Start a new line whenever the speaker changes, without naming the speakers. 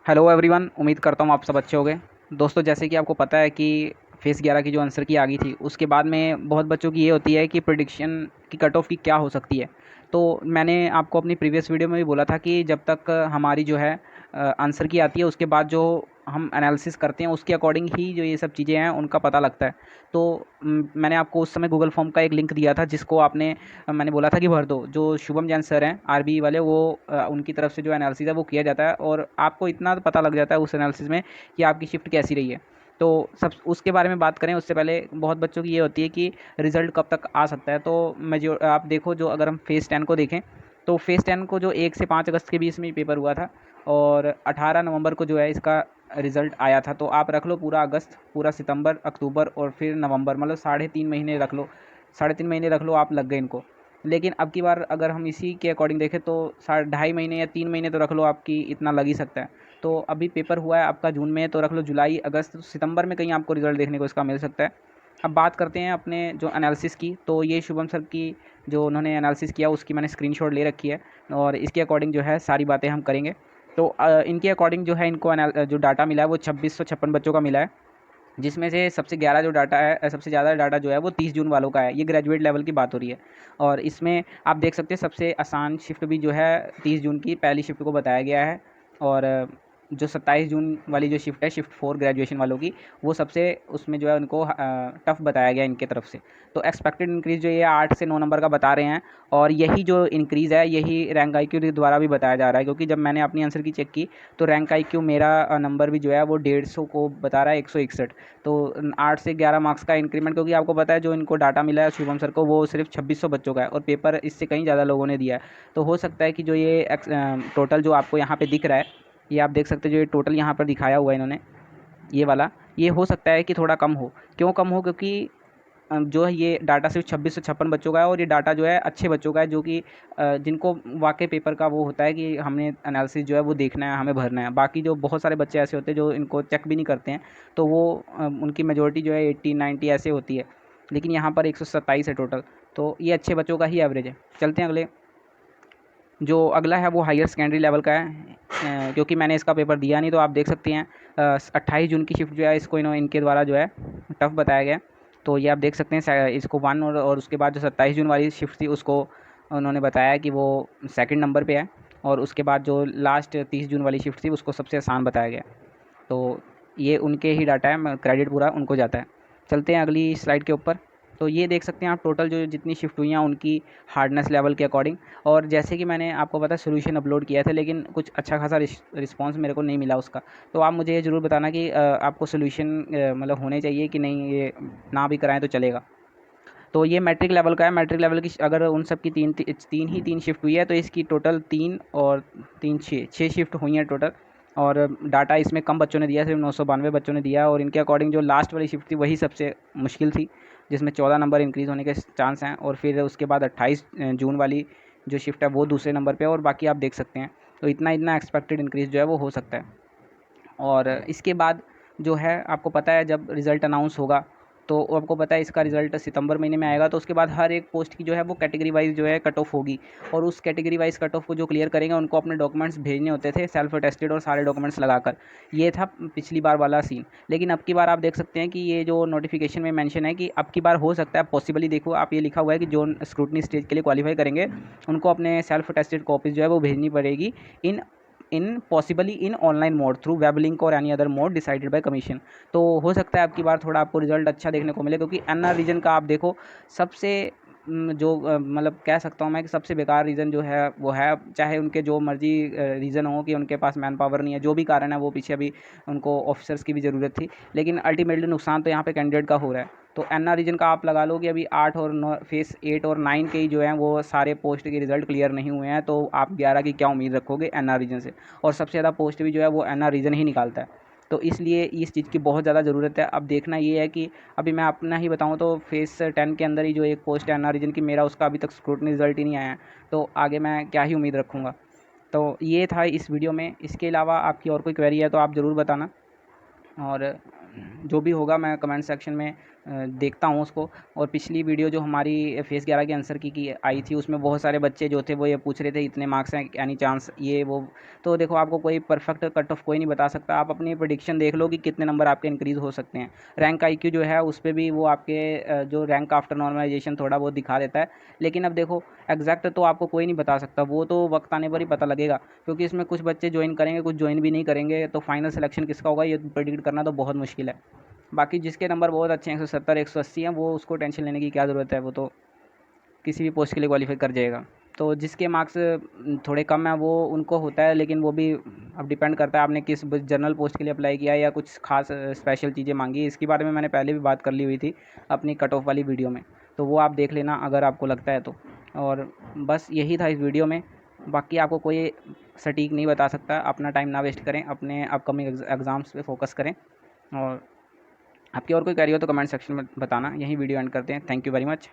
Hello everyone, उम्मीद करता हूँ आप सब अच्छे होंगे। दोस्तों, जैसे कि आपको पता है कि फेज़ 11 की जो आंसर की आ गई थी, उसके बाद में बहुत बच्चों की ये होती है कि प्रेडिक्शन की कट ऑफ की क्या हो सकती है। तो मैंने आपको अपनी प्रीवियस वीडियो में भी बोला था कि जब तक हमारी जो है आंसर की आती है, उसके बाद जो हम एनालिसिस करते हैं उसके अकॉर्डिंग ही जो ये सब चीज़ें हैं उनका पता लगता है। तो मैंने आपको उस समय गूगल फॉर्म का एक लिंक दिया था जिसको मैंने बोला था कि भर दो। जो शुभम जैन सर हैं आरबी वाले, वो उनकी तरफ से जो एनालिसिस है वो किया जाता है और आपको इतना तो पता लग जाता है उस एनालिसिस में कि आपकी शिफ्ट कैसी रही है। तो सब उसके बारे में बात करें उससे पहले बहुत बच्चों की ये होती है कि रिज़ल्ट कब तक आ सकता है। तो मैं जो आप देखो, जो अगर हम फेज़ 10 को देखें तो फेज़ 10 को जो 1 से 5 अगस्त के बीच में पेपर हुआ था और 18 नवंबर को जो है इसका रिज़ल्ट आया था। तो आप रख लो पूरा अगस्त, पूरा सितंबर, अक्टूबर और फिर नवंबर, मतलब 3.5 महीने रख लो, 3.5 महीने रख लो आप, लग गए इनको। लेकिन अब की बार अगर हम इसी के अकॉर्डिंग देखें तो 2.5 महीने या 3 महीने तो रख लो, आपकी इतना लग ही सकता है। तो अभी पेपर हुआ है आपका जून में, तो रख लो जुलाई, अगस्त, सितंबर में कहीं आपको रिज़ल्ट देखने को इसका मिल सकता है। अब बात करते हैं अपने जो एनालिसिस की। तो ये शुभम सर की जो उन्होंने एनालिसिस किया उसकी मैंने स्क्रीनशॉट ले रखी है और इसके अकॉर्डिंग जो है सारी बातें हम करेंगे। तो इनके अकॉर्डिंग जो है इनको जो डाटा मिला है वो 2656 बच्चों का मिला है, जिसमें से सबसे 11 जो डाटा है, सबसे ज़्यादा डाटा जो है वो 30 जून वालों का है। ये ग्रेजुएट लेवल की बात हो रही है और इसमें आप देख सकते हैं सबसे आसान शिफ्ट भी जो है 30 जून की पहली शिफ्ट को बताया गया है। और जो 27 जून वाली जो शिफ्ट है, शिफ्ट 4 ग्रेजुएशन वालों की, वो सबसे उसमें जो है उनको टफ़ बताया गया इनके तरफ से। तो एक्सपेक्टेड इंक्रीज़ जो ये 8 से 9 नंबर का बता रहे हैं और यही जो इंक्रीज़ है यही रैंक आईक्यू के द्वारा भी बताया जा रहा है, क्योंकि जब मैंने अपनी आंसर की चेक की तो रैंक आईक्यू मेरा नंबर भी जो है वो 150 को बता रहा है, 161। तो 8 से 11 मार्क्स का इंक्रीमेंट, क्योंकि आपको पता है जो इनको डाटा मिला है शुभम सर को वो सिर्फ 2600 बच्चों का है और पेपर इससे कहीं ज़्यादा लोगों ने दिया है। तो हो सकता है कि जो ये टोटल जो आपको यहाँ पे दिख रहा है, ये आप देख सकते हो, जो ये टोटल यहाँ पर दिखाया हुआ है इन्होंने, ये वाला, ये हो सकता है कि थोड़ा कम हो। क्यों कम हो? क्योंकि जो है ये डाटा सिर्फ 2656 बच्चों का है और ये डाटा जो है अच्छे बच्चों का है, जो कि जिनको वाकई पेपर का वो होता है कि हमने एनालिसिस जो है वो देखना है, हमें भरना है। बाकी जो बहुत सारे बच्चे ऐसे होते हैं जो इनको चेक भी नहीं करते हैं, तो वो उनकी मेजोरिटी जो है 80 90 ऐसे होती है, लेकिन यहाँ पर 127 है टोटल। तो ये अच्छे बच्चों का ही एवरेज है। चलते हैं अगले। जो अगला है वो हायर सेकेंडरी लेवल का है, क्योंकि मैंने इसका पेपर दिया नहीं, तो आप देख सकते हैं 28 जून की शिफ्ट जो है इसको इनके द्वारा जो है टफ़ बताया गया। तो ये आप देख सकते हैं इसको 1 और उसके बाद जो 27 जून वाली शिफ्ट थी उसको उन्होंने बताया कि वो सेकंड नंबर पे है और उसके बाद जो लास्ट 30 जून वाली शिफ्ट थी उसको सबसे आसान बताया गया। तो ये उनके ही डाटा है, क्रेडिट पूरा उनको जाता है। चलते हैं अगली स्लाइड के ऊपर। तो ये देख सकते हैं आप टोटल जो जितनी शिफ्ट हुई हैं उनकी हार्डनेस लेवल के अकॉर्डिंग। और जैसे कि मैंने आपको पता सोल्यूशन अपलोड किया था, लेकिन कुछ अच्छा खासा रिस्पॉन्स मेरे को नहीं मिला उसका। तो आप मुझे ये ज़रूर बताना कि आपको सोल्यूशन मतलब होने चाहिए कि नहीं, ये ना भी कराएं तो चलेगा। तो ये मैट्रिक लेवल का है। मैट्रिक लेवल की अगर उन सब की तीन शिफ्ट हुई है तो इसकी टोटल 3 और 3 6 शिफ्ट हुई हैं टोटल। और डाटा इसमें कम बच्चों ने दिया, सिर्फ 992 बच्चों ने दिया और इनके अकॉर्डिंग जो लास्ट वाली शिफ्ट थी वही सबसे मुश्किल थी, जिसमें 14 नंबर इंक्रीज़ होने के चांस हैं। और फिर उसके बाद 28 जून वाली जो शिफ्ट है वो दूसरे नंबर पे है और बाकी आप देख सकते हैं। तो इतना इतना एक्सपेक्टेड इंक्रीज़ जो है वो हो सकता है। और इसके बाद जो है आपको पता है जब रिज़ल्ट अनाउंस होगा तो आपको पता है इसका रिज़ल्ट सितंबर महीने में आएगा। तो उसके बाद हर एक पोस्ट की जो है वो कैटेगरी वाइज़ जो है कट ऑफ होगी और उस कैटेगरी वाइज़ कट ऑफ को जो क्लियर करेंगे उनको अपने डॉक्यूमेंट्स भेजने होते थे, सेल्फ अटेस्टेड और सारे डॉक्यूमेंट्स लगाकर। ये था पिछली बार वाला सीन। लेकिन अब की बार आप देख सकते हैं कि ये जो नोटिफिकेशन में मेंशन है कि अब की बार हो सकता है पॉसिबली, देखो आप, ये लिखा हुआ है कि जो स्क्रूटनी स्टेज के लिए क्वालिफाई करेंगे उनको अपने सेल्फ अटेस्टेड कॉपीज़ जो है वो भेजनी पड़ेगी in possibly in online mode through web link और any other mode decided by commission. तो हो सकता है अब की बार थोड़ा आपको रिजल्ट अच्छा देखने को मिले, क्योंकि एनआर रीजन का आप देखो सबसे जो मतलब कह सकता हूँ मैं कि सबसे बेकार रीज़न जो है वो है, चाहे उनके जो मर्जी रीज़न हो कि उनके पास मैन पावर नहीं है, जो भी कारण है, वो पीछे अभी उनको ऑफिसर्स की भी ज़रूरत थी, लेकिन अल्टीमेटली नुकसान तो यहाँ पे कैंडिडेट का हो रहा है। तो एनआर रीजन का आप लगा लो कि अभी 8 और 9 फेस 8 और 9 के ही जो हैं वो सारे पोस्ट के रिज़ल्ट क्लियर नहीं हुए हैं, तो आप 11 की क्या उम्मीद रखोगे एनआर रीजन से? और सबसे ज़्यादा पोस्ट भी जो है वो एनआर रीजन ही निकालता है। तो इसलिए इस चीज़ की बहुत ज़्यादा ज़रूरत है। अब देखना ये है कि अभी मैं अपना ही बताऊँ तो फेस 10 के अंदर ही जो एक पोस्ट है एनआर रीजन की, मेरा उसका अभी तक स्क्रूटनी रिज़ल्ट ही नहीं आया है, तो आगे मैं क्या ही उम्मीद रखूँगा। तो ये था इस वीडियो में। इसके अलावा आपकी और कोई क्वेरी है तो आप ज़रूर बताना और जो भी होगा मैं कमेंट सेक्शन में देखता हूँ उसको। और पिछली वीडियो जो हमारी फेस 11 के आंसर की आई थी, उसमें बहुत सारे बच्चे जो थे वो ये पूछ रहे थे इतने मार्क्स हैं, एनी चांस ये वो। तो देखो, आपको कोई परफेक्ट कट ऑफ कोई नहीं बता सकता। आप अपनी प्रेडिक्शन देख लो कि कितने नंबर आपके इंक्रीज़ हो सकते हैं। रैंक आईक्यू जो है उस पे भी वो आपके जो रैंक आफ्टर नॉर्मलाइजेशन थोड़ा बहुत दिखा देता है। लेकिन अब देखो, एग्जैक्ट तो आपको कोई नहीं बता सकता, वो तो वक्त आने पर ही पता लगेगा। क्योंकि इसमें कुछ बच्चे ज्वाइन करेंगे, कुछ ज्वाइन भी नहीं करेंगे, तो फाइनल सिलेक्शन किसका होगा ये प्रेडिक्ट करना तो बहुत मुश्किल है। बाकी जिसके नंबर बहुत अच्छे हैं, 170 180 हैं, वो उसको टेंशन लेने की क्या ज़रूरत है, वो तो किसी भी पोस्ट के लिए क्वालिफाई कर जाएगा। तो जिसके मार्क्स थोड़े कम हैं वो उनको होता है, लेकिन वो भी अब डिपेंड करता है आपने किस जनरल पोस्ट के लिए अप्लाई किया है या कुछ खास स्पेशल चीज़ें मांगी। इसके बारे में मैंने पहले भी बात कर ली हुई थी अपनी कट ऑफ वाली वीडियो में, तो वो आप देख लेना अगर आपको लगता है तो। और बस यही था इस वीडियो में। बाकी आपको कोई सटीक नहीं बता सकता। अपना टाइम ना वेस्ट करें, अपने अपकमिंग एग्ज़ाम्स पे फोकस करें। और आपकी और कोई क्वेरी हो तो कमेंट सेक्शन में बताना। यही वीडियो एंड करते हैं। Thank you very much.